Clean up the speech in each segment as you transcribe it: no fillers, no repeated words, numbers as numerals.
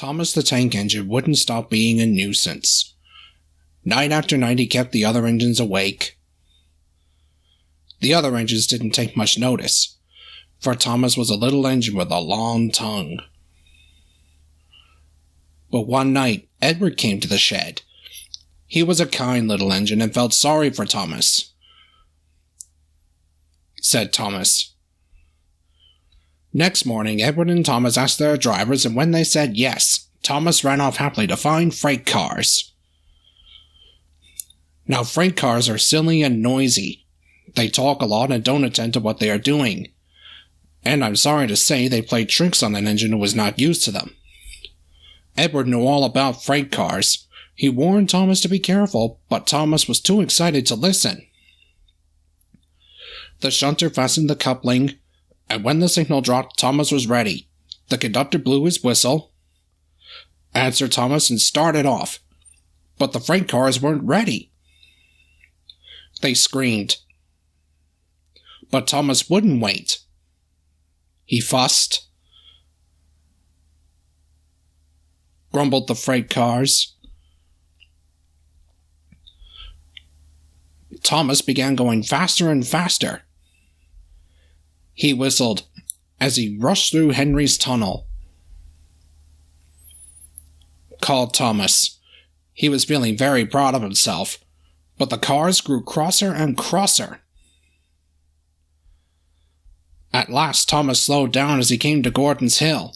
Thomas the Tank Engine wouldn't stop being a nuisance. Night after night he kept the other engines awake. The other engines didn't take much notice, for Thomas was a little engine with a long tongue. But one night, Edward came to the shed. He was a kind little engine and felt sorry for Thomas. Said Thomas. Next morning, Edward and Thomas asked their drivers, and when they said yes, Thomas ran off happily to find freight cars. Now, freight cars are silly and noisy. They talk a lot and don't attend to what they are doing. And I'm sorry to say they played tricks on an engine who was not used to them. Edward knew all about freight cars. He warned Thomas to be careful, but Thomas was too excited to listen. The shunter fastened the coupling, and when the signal dropped, Thomas was ready. The conductor blew his whistle, answered Thomas, and started off. But the freight cars weren't ready. They screamed. But Thomas wouldn't wait. He fussed. Grumbled the freight cars. Thomas began going faster and faster. He whistled as he rushed through Henry's tunnel. Called Thomas. He was feeling very proud of himself, but the cars grew crosser and crosser. At last, Thomas slowed down as he came to Gordon's Hill.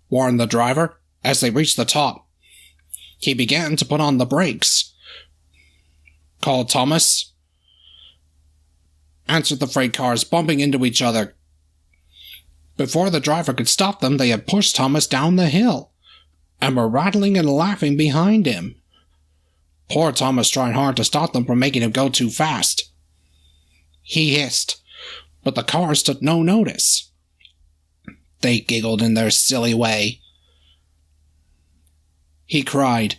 Warned the driver as they reached the top. He began to put on the brakes. Called Thomas. Answered the freight cars, bumping into each other. Before the driver could stop them, they had pushed Thomas down the hill, and were rattling and laughing behind him. Poor Thomas tried hard to stop them from making him go too fast. He hissed, but the cars took no notice. They giggled in their silly way. He cried.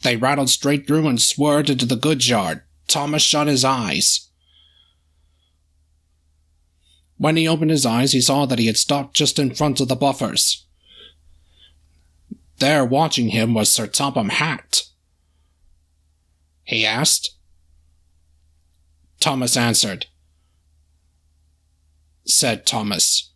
They rattled straight through and swerved into the goods yard. Thomas shut his eyes. When he opened his eyes, he saw that he had stopped just in front of the buffers. There, watching him, was Sir Topham Hatt. He asked. Thomas answered. Said Thomas.